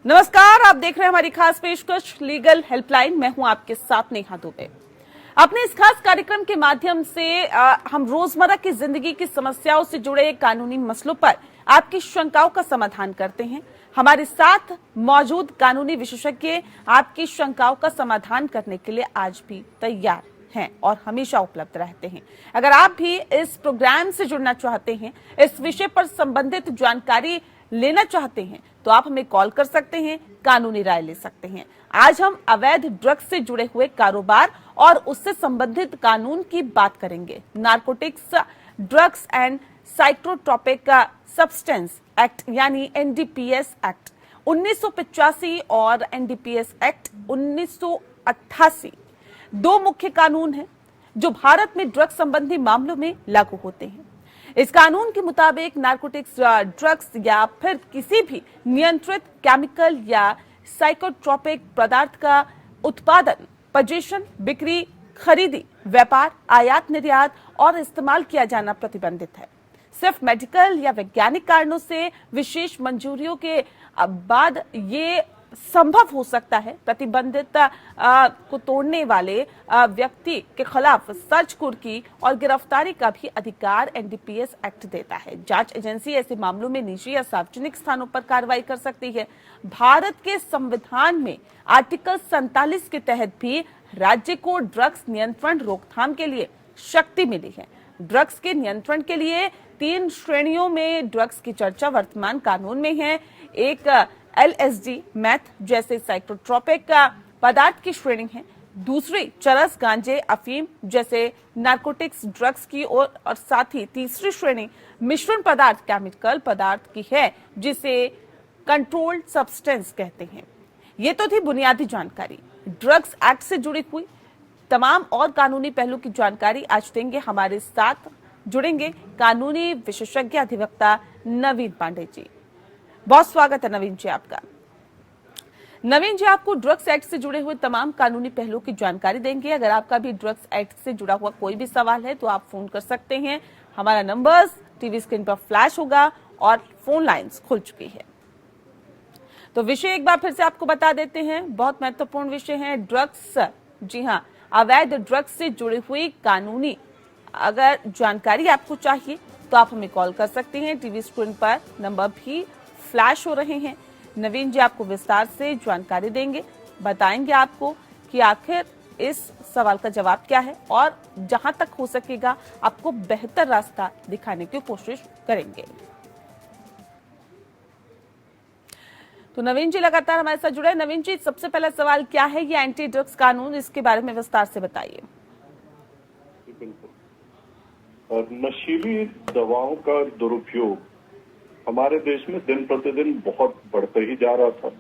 नमस्कार, आप देख रहे हैं हमारी खास पेशकश लीगल हेल्पलाइन। मैं हूं आपके साथ नेहा दुबे। अपने इस खास कार्यक्रम के माध्यम से हम रोजमर्रा की जिंदगी की समस्याओं से जुड़े कानूनी मसलों पर आपकी शंकाओं का समाधान करते हैं। हमारे साथ मौजूद कानूनी विशेषज्ञ आपकी शंकाओं का समाधान करने के लिए आज भी तैयार हैं और हमेशा उपलब्ध रहते हैं। अगर आप भी इस प्रोग्राम से जुड़ना चाहते हैं, इस विषय पर संबंधित जानकारी लेना चाहते हैं, तो आप हमें कॉल कर सकते हैं, कानूनी राय ले सकते हैं। आज हम अवैध ड्रग्स से जुड़े हुए कारोबार और उससे संबंधित कानून की बात करेंगे। Narcotics, drugs and psychotropic substance act यानी एनडीपीएस एक्ट 1985 और एनडीपीएस एक्ट 1988 दो मुख्य कानून हैं जो भारत में ड्रग्स संबंधी मामलों में लागू होते हैं। इस कानून के मुताबिक नारकोटिक्स ड्रग्स या फिर किसी भी नियंत्रित केमिकल या साइकोट्रोपिक पदार्थ का उत्पादन, पोजीशन, बिक्री, खरीदी, व्यापार, आयात निर्यात और इस्तेमाल किया जाना प्रतिबंधित है। सिर्फ मेडिकल या वैज्ञानिक कारणों से विशेष मंजूरियों के बाद ये संभव हो सकता है। प्रतिबंधित को तोड़ने वाले व्यक्ति के खिलाफ सर्च कुर्की और गिरफ्तारी का भी अधिकार एनडीपीएस एक्ट देता है। जांच एजेंसी ऐसे मामलों में निजी या सार्वजनिक स्थानों पर कार्रवाई कर सकती है। भारत के संविधान में आर्टिकल 47 के तहत भी राज्य को ड्रग्स नियंत्रण रोकथाम के लिए शक्ति मिली है। ड्रग्स के नियंत्रण के लिए 3 श्रेणियों में ड्रग्स की चर्चा वर्तमान कानून में है। एक एलएसडी, मैथ जैसे साइकोट्रोपिक पदार्थ की श्रेणी है। दूसरी चरस, गांजे, अफीम जैसे नारकोटिक्स ड्रग्स की और साथ ही तीसरी श्रेणी मिश्रण पदार्थ, केमिकल पदार्थ की है, जिसे कंट्रोल्ड सब्सटेंस कहते हैं। ये तो थी बुनियादी जानकारी। ड्रग्स एक्ट से जुड़ी हुई तमाम और कानूनी पहलू की जानकारी आज देंगे। हमारे साथ जुड़ेंगे कानूनी विशेषज्ञ अधिवक्ता नवीन पांडे जी। बहुत स्वागत है नवीन जी आपका। नवीन जी, आपको ड्रग्स एक्ट से जुड़े हुए तमाम कानूनी पहलुओं की जानकारी देंगे। अगर आपका भी ड्रग्स एक्ट से जुड़ा हुआ कोई भी सवाल है तो आप फोन कर सकते हैं। हमारा नंबर्स टीवी स्क्रीन पर फ्लैश होगा और फोन लाइंस खुल चुकी है। तो विषय एक बार फिर से आपको बता देते हैं, बहुत महत्वपूर्ण विषय है ड्रग्स। जी हाँ, अवैध ड्रग्स से जुड़ी हुई कानूनी अगर जानकारी आपको चाहिए तो आप हमें कॉल कर सकते हैं। टीवी स्क्रीन पर नंबर भी फ्लैश हो रहे हैं। नवीन जी आपको विस्तार से जानकारी देंगे, बताएंगे आपको कि आखिर इस सवाल का जवाब क्या है और जहां तक हो सकेगा आपको बेहतर रास्ता दिखाने की कोशिश करेंगे। तो नवीन जी लगातार हमारे साथ जुड़े। नवीन जी, सबसे पहला सवाल क्या है ये एंटी ड्रग्स कानून, इसके बारे में विस्तार से बताइए। नशीली दवाओं का दुरुपयोग हमारे देश में दिन प्रतिदिन बहुत बढ़ते ही जा रहा था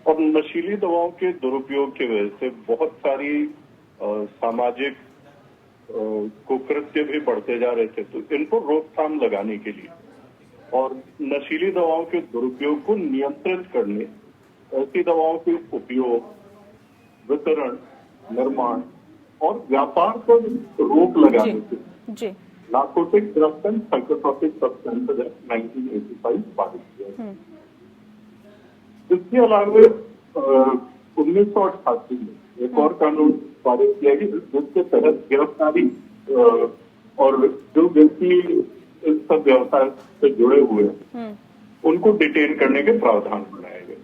और नशीली दवाओं के दुरुपयोग की वजह से बहुत सारी सामाजिक कुकृत्य भी बढ़ते जा रहे थे। तो इनको रोकथाम लगाने के लिए और नशीली दवाओं के दुरुपयोग को नियंत्रित करने, ऐसी दवाओं के उपयोग, वितरण, निर्माण और व्यापार पर रोक लगाने के narcotic drugs and psychotropic substances act 1985 पारित किया। इसके अलावा 1988 में एक और कानून पारित किया गया जिसके तहत गिरफ्तारी और जो व्यक्ति इस सब व्यवसाय से जुड़े हुए हैं उनको डिटेन करने के प्रावधान बनाए गए।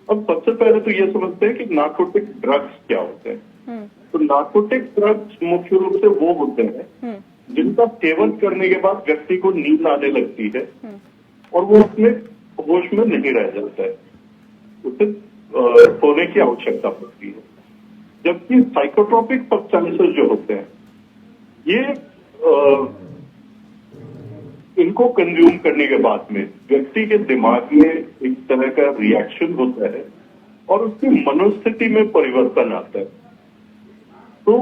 अब सबसे पहले तो ये समझते हैं कि नारकोटिक ड्रग्स क्या होते हैं। तो नारकोटिक ड्रग्स मुख्य रूप से वो होते हैं जिनका सेवन करने के बाद व्यक्ति को नींद आने लगती है और वो अपने होश में नहीं रह जाता है, उसे सोने की आवश्यकता पड़ती है। जबकि साइकोट्रोपिक सब्सटेंसेस जो होते हैं ये इनको कंज्यूम करने के बाद में व्यक्ति के दिमाग में एक तरह का रिएक्शन होता है और उसकी मनोस्थिति में परिवर्तन आता है। तो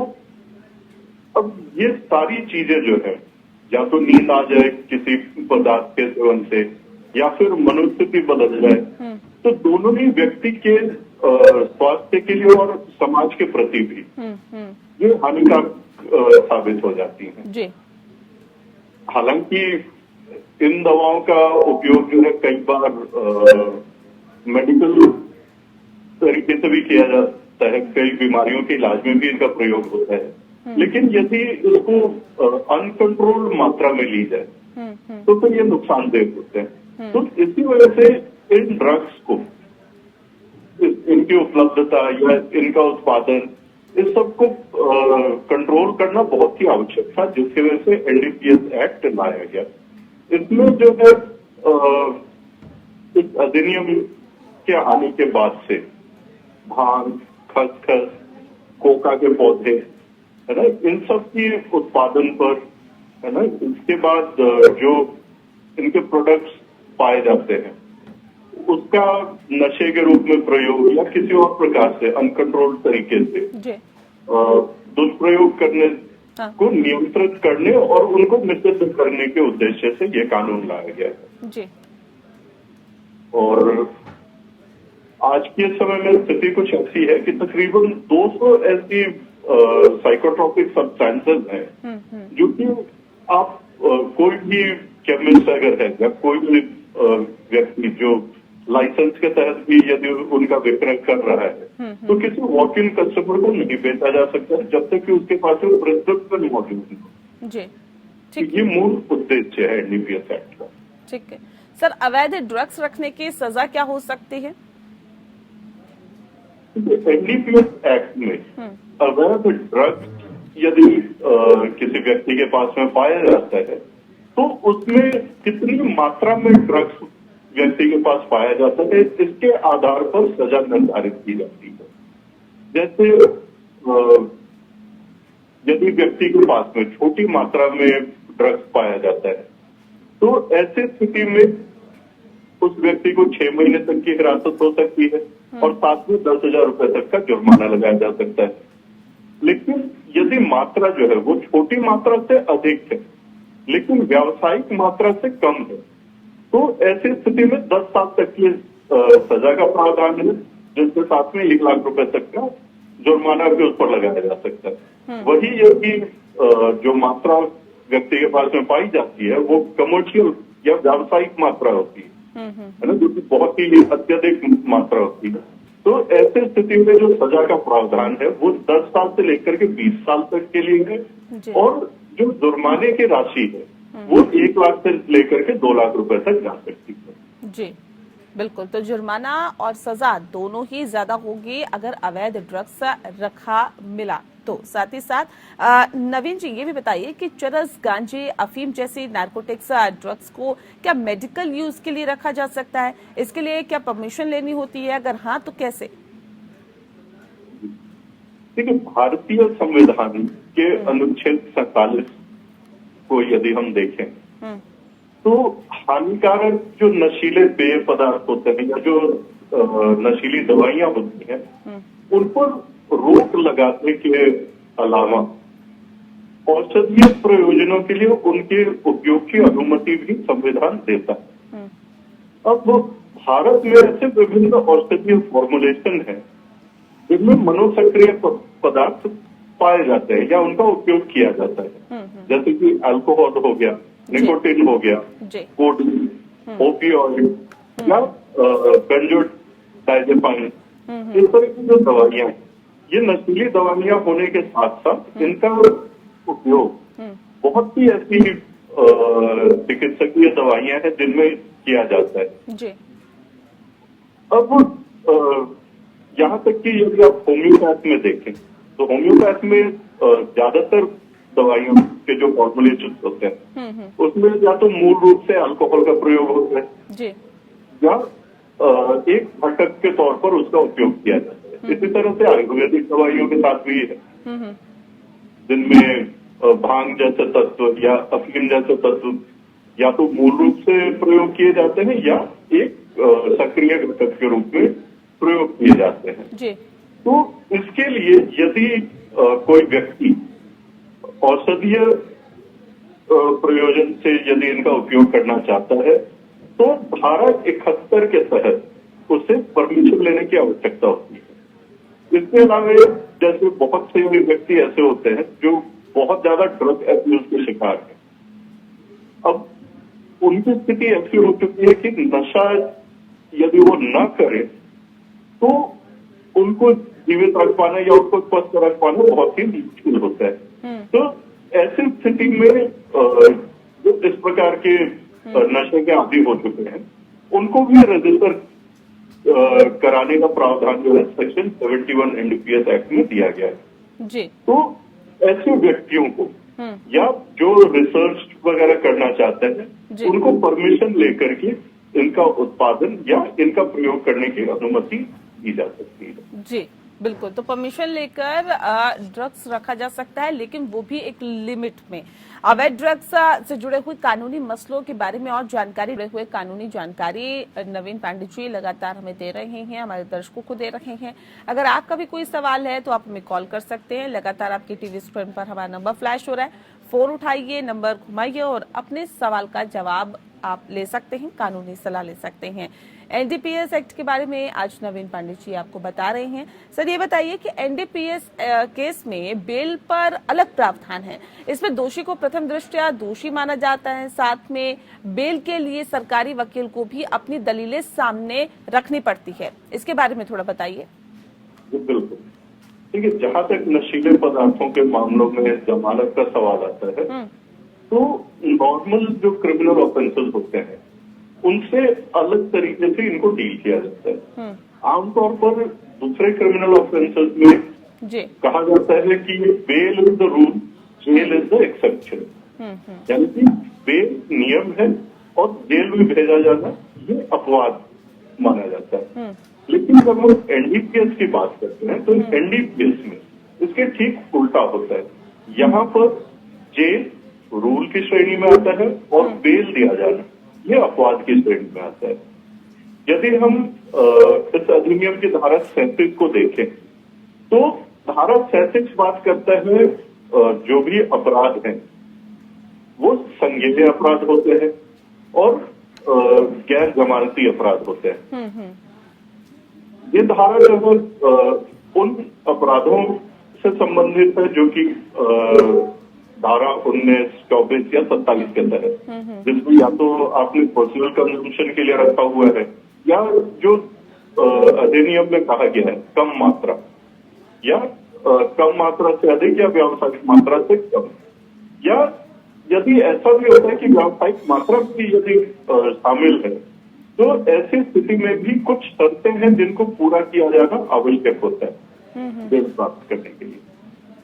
अब ये सारी चीजें जो है, या तो नींद आ जाए किसी पदार्थ के सेवन से या फिर मनोस्थिति बदल जाए, तो दोनों ही व्यक्ति के स्वास्थ्य के लिए और समाज के प्रति भी ये हानिकारक साबित हो जाती हैं। हालांकि इन दवाओं का उपयोग जो है कई बार मेडिकल तरीके से भी किया जाता है, कई बीमारियों के इलाज में भी इनका प्रयोग होता है। लेकिन यदि इसको अनकंट्रोल्ड मात्रा में ली जाए तो फिर ये नुकसानदेह होते हैं। तो इसी वजह से इन ड्रग्स को, इनकी उपलब्धता या इनका उत्पादन, इस सब को कंट्रोल करना बहुत ही आवश्यक था, जिसकी वजह से एनडीपीएस एक्ट लाया गया। इसमें जो है इस अधिनियम के आने के बाद से भांग, खसखस, कोका के पौधे, है ना, इन सब की उत्पादन पर, है ना, इसके बाद जो इनके प्रोडक्ट्स पाए जाते हैं उसका नशे के रूप में प्रयोग या किसी और प्रकार से अनकंट्रोल्ड तरीके से दुष्प्रयोग करने को नियंत्रित करने और उनको निषिद्ध करने के उद्देश्य से ये कानून लाया गया है जी। और आज के समय में स्थिति कुछ ऐसी है कि तकरीबन 200 ऐसी साइकोट्रोपिक सब्सटेंसेस हैं जो कि आप कोई भी केमिस्ट अगर है या कोई भी व्यक्ति जो लाइसेंस के तहत भी यदि उनका विक्रय कर रहा है तो किसी वॉक इन कस्टमर को नहीं बेचा जा सकता जब तक कि उसके पास प्रिस्क्रिप्शन मौजूद हो। जी, ठीक। ये मूल उद्देश्य है एनडीपीएस एक्ट का। ठीक है सर, अवैध ड्रग्स रखने की सजा क्या हो सकती है? एनडीपीएस एक्ट में अवैध ड्रग्स यदि किसी व्यक्ति के पास में पाया जाता है तो उसमें कितनी मात्रा में ड्रग्स व्यक्ति के पास पाया जाता है इसके आधार पर सजा निर्धारित की जाती है। जैसे यदि व्यक्ति के पास में छोटी मात्रा में ड्रग्स पाया जाता है तो ऐसी स्थिति में उस व्यक्ति को 6 महीने तक की हिरासत हो सकती है और साथ में 10,000 रुपए तक का जुर्माना लगाया जा सकता है। लेकिन यदि मात्रा जो है वो छोटी मात्रा से अधिक है लेकिन व्यावसायिक मात्रा से कम है तो ऐसी स्थिति में 10 साल तक की सजा का प्रावधान है, जिसके साथ में 1 लाख रुपए तक का जुर्माना भी उस पर लगाया जा सकता है। वही यदि जो मात्रा व्यक्ति के पास में पाई जाती है वो कमर्शियल या व्यावसायिक मात्रा होती है ना, जो कि बहुत ही अत्यधिक मात्रा होती है, तो ऐसे स्थिति में जो सजा का प्रावधान है वो 10 साल से लेकर के 20 साल तक के लिए है और जो जुर्माने की राशि है वो 1 लाख से लेकर के 2 लाख रुपए तक जा सकती है। जी बिल्कुल, तो जुर्माना और सजा दोनों ही ज्यादा होगी अगर अवैध ड्रग्स रखा मिला तो। साथ ही साथ नवीन जी ये भी बताइए कि चरस, गांजे, अफीम जैसी नार्कोटिक्स ड्रग्स को क्या मेडिकल यूज के लिए रखा जा सकता है? इसके लिए क्या परमिशन लेनी होती है? अगर हाँ तो कैसे? देखिए, भारतीय संविधान के अनुच्छेद 47 को यदि हम देखें तो हानिकारक जो नशीले पेय पदार्थ होते हैं या जो नशीली दवाइयां होती हैं उन पर रोक लगाने के अलावा औषधीय प्रयोजनों के लिए उनके उपयोग की अनुमति भी संविधान देता है। अब भारत में ऐसे विभिन्न औषधीय फॉर्मुलेशन है जिनमें मनोसक्रिय पदार्थ पाए जाते हैं या उनका उपयोग किया जाता है, जैसे कि अल्कोहल हो गया, निकोटिन हो गया, कोडीन, ओपियोइड या बेंजोडाइजेपाइन, इस तरह की जो दवाइयां हैं ये नशीली दवाइयां होने के साथ साथ इनका उपयोग बहुत ही ऐसी चिकित्सकीय दवाइयां हैं जिनमें किया जाता है। अब यहाँ तक कि यदि आप होम्योपैथ में देखें तो होम्योपैथ में ज्यादातर दवाइयों के जो फॉर्मुलेशन होते हैं उसमें या तो मूल रूप से अल्कोहल का प्रयोग होता है या एक घटक के तौर पर उसका उपयोग किया जाता है। इसी तरह से आयुर्वेदिक दवाइयों के साथ भी है जिनमें भांग जैसे तत्व या अफीम जैसे तत्व या तो मूल रूप से प्रयोग किए जाते हैं या एक सक्रिय घटक के रूप में प्रयोग किए जाते हैं। तो इसके लिए यदि कोई व्यक्ति औषधीय प्रयोजन से यदि इनका उपयोग करना चाहता है तो धारा 71 के तहत उसे परमिशन लेने की आवश्यकता होती है। इसके अलावा जैसे बहुत से व्यक्ति ऐसे होते हैं जो बहुत ज्यादा ड्रग एब्यूज के शिकार हैं। अब उनकी स्थिति ऐसी हो चुकी है कि नशा यदि वो न करे तो उनको जीवित रख पाना या उनको स्वस्थ रख पाना बहुत ही मुश्किल होता है। तो ऐसी स्थिति में जो इस प्रकार के नशे के आदी हो चुके हैं उनको भी रजिस्टर कराने का प्रावधान जो है सेक्शन 71 एनडीपीएस एक्ट में दिया गया है जी। तो ऐसे व्यक्तियों को या जो रिसर्च वगैरह करना चाहते हैं उनको परमिशन लेकर के इनका उत्पादन या इनका प्रयोग करने की अनुमति दी जा सकती है। जी बिल्कुल, तो परमिशन लेकर ड्रग्स रखा जा सकता है, लेकिन वो भी एक लिमिट में। अवैध ड्रग्स से जुड़े हुए कानूनी मसलों के बारे में और जानकारी जुड़े हुए कानूनी जानकारी नवीन पांडे जी लगातार हमें दे रहे हैं, हमारे दर्शकों को दे रहे हैं। अगर आपका भी कोई सवाल है तो आप हमें कॉल कर सकते हैं। लगातार आपकी टीवी स्क्रीन पर हमारा नंबर फ्लैश हो रहा है, फोन उठाइए, नंबर घुमाइए और अपने सवाल का जवाब आप ले सकते हैं, कानूनी सलाह ले सकते हैं। एनडीपीएस एक्ट के बारे में आज नवीन पांडे जी आपको बता रहे हैं। सर, ये बताइए कि एनडीपीएस केस में बेल पर अलग प्रावधान है, इसमें दोषी को प्रथम दृष्टया दोषी माना जाता है, साथ में बेल के लिए सरकारी वकील को भी अपनी दलीलें सामने रखनी पड़ती है। इसके बारे में थोड़ा बताइए। बिल्कुल, देखिए, जहां तक नशीले पदार्थों के मामलों में जमानत का सवाल आता है तो नॉर्मल जो क्रिमिनल ऑफेंसेस होते हैं उनसे अलग तरीके से इनको डील किया जाता है। आमतौर पर दूसरे क्रिमिनल ऑफेंसेस में कहा जाता है कि bail is the rule, jail is the exception, यानी कि बेल नियम है और जेल में भेजा जाना ये अपवाद माना जाता है। लेकिन जब हम एनडीपीएस की बात करते हैं तो एनडीपीएस में इसके ठीक उल्टा होता है। यहाँ पर जेल रूल की श्रेणी में आता है और बेल दिया जाना ये अपवाद की श्रेणी में आता है। यदि हम इस अधिनियम की धारा 37 को देखें तो धारा 37 बात करता है जो भी अपराध हैं वो संज्ञेय अपराध होते हैं और गैर जमानती अपराध होते हैं। ये धारा जो है उन अपराधों से संबंधित है जो कि धारा 19, 24 या 27 के तहत, जिसमें या तो आपने पर्सनल कंजम्पशन के लिए रखा हुआ है या जो अधिनियम में कहा गया है कम मात्रा या कम मात्रा से अधिक या व्यावसायिक मात्रा से कम, या यदि ऐसा भी होता है कि व्यावसायिक मात्रा भी यदि शामिल है तो ऐसी स्थिति में भी कुछ शर्तें हैं जिनको पूरा किया जाना आवश्यक होता है बेल प्राप्त करने के लिए।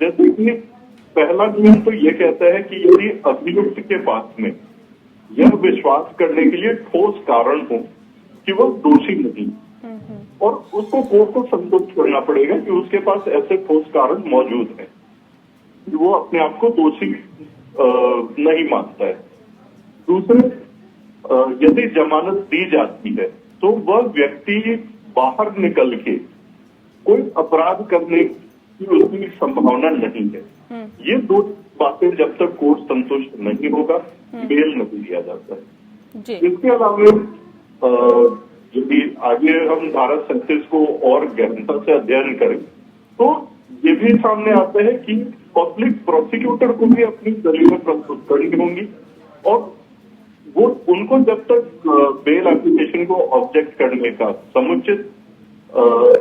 जैसे कि पहला नियम तो ये कहता है कि यदि अभियुक्त के पास में यह विश्वास करने के लिए ठोस कारण हो कि वह दोषी नहीं, और उसको कोर्ट को संतुष्ट करना पड़ेगा कि उसके पास ऐसे ठोस कारण मौजूद हैं कि वो अपने आप को दोषी नहीं मानता है। दूसरे, यदि जमानत दी जाती है तो वह व्यक्ति बाहर निकल के कोई अपराध करने की उसकी संभावना नहीं है। ये दो बातें जब तक कोर्ट संतुष्ट नहीं होगा बेल नहीं दिया जाता है। इसके अलावा यदि आगे हम धारा 37 को और गहनता से अध्ययन करें तो ये भी सामने आता है कि पब्लिक प्रोसिक्यूटर को भी अपनी दलीलें प्रस्तुत करनी होंगी और वो उनको जब तक बेल एप्लीकेशन को ऑब्जेक्ट करने का समुचित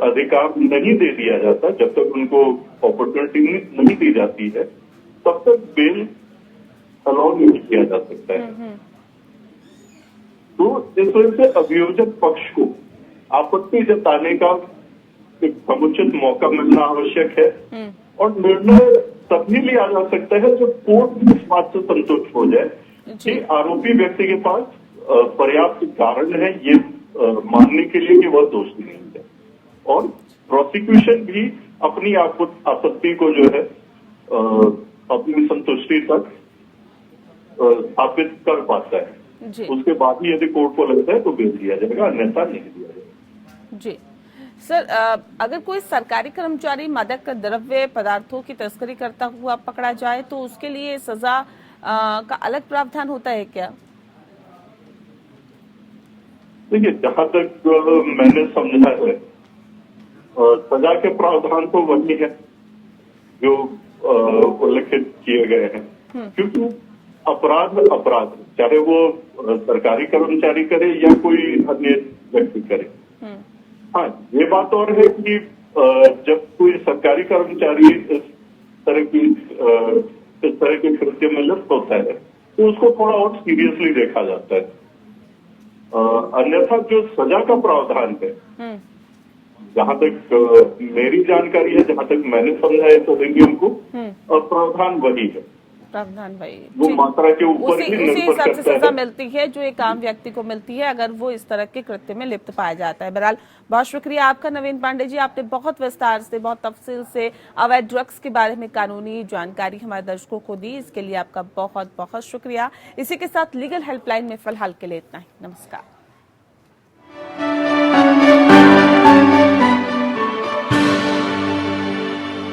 अधिकार नहीं दे दिया जाता, जब तक उनको अपॉर्चुनिटी नहीं दी जाती है तब तक बेल अलाउ नहीं किया जा सकता है। तो इस वजह से अभियोजक पक्ष को आपत्ति जताने का एक समुचित मौका मिलना आवश्यक है और निर्णय तभी लिया जा सकता है जब कोर्ट भी इस बात से संतुष्ट हो जाए कि आरोपी व्यक्ति के पास पर्याप्त कारण है ये मानने के लिए कि वह दोषी नहीं है, और प्रोसिक्यूशन भी अपनी आपत्ति को जो है अपनी संतुष्टि तक स्थापित कर पाता है। उसके बाद ही यदि कोर्ट को लगता है तो बेल दिया जाएगा, अन्यथा नहीं दिया जाएगा। जी सर, अगर कोई सरकारी कर्मचारी मादक द्रव्य पदार्थों की तस्करी करता हुआ पकड़ा जाए तो उसके लिए सजा का अलग प्रावधान होता है क्या? देखिए, जहां तक मैंने समझा है सजा के प्रावधान तो वही है जो उल्लेखित किए गए हैं, क्योंकि अपराध चाहे वो सरकारी कर्मचारी करे या कोई अन्य व्यक्ति करे। हाँ, ये बात और है कि जब कोई सरकारी कर्मचारी इस तरह के कृत्य में लिप्त होता है तो उसको थोड़ा और सीरियसली देखा जाता है। अन्यथा जो सजा का प्रावधान है, जहां तक मेरी जानकारी है, जहां तक मैंने समझा है तो अधिनियम को, और प्रावधान वही है, प्रावधान वही, वो मात्रा के ऊपर ही उसी निर्भर हिसाब से करता सजा है। मिलती है जो एक आम व्यक्ति को मिलती है अगर वो इस तरह के कृत्य में लिप्त पाया जाता है। बहरहाल बहुत शुक्रिया आपका नवीन पांडे जी, आपने बहुत विस्तार से, बहुत तफसील से अवैध ड्रग्स के बारे में कानूनी जानकारी हमारे दर्शकों को दी। इसके लिए आपका बहुत बहुत शुक्रिया। इसी के साथ लीगल हेल्पलाइन में फिलहाल के लिए इतना ही। नमस्कार।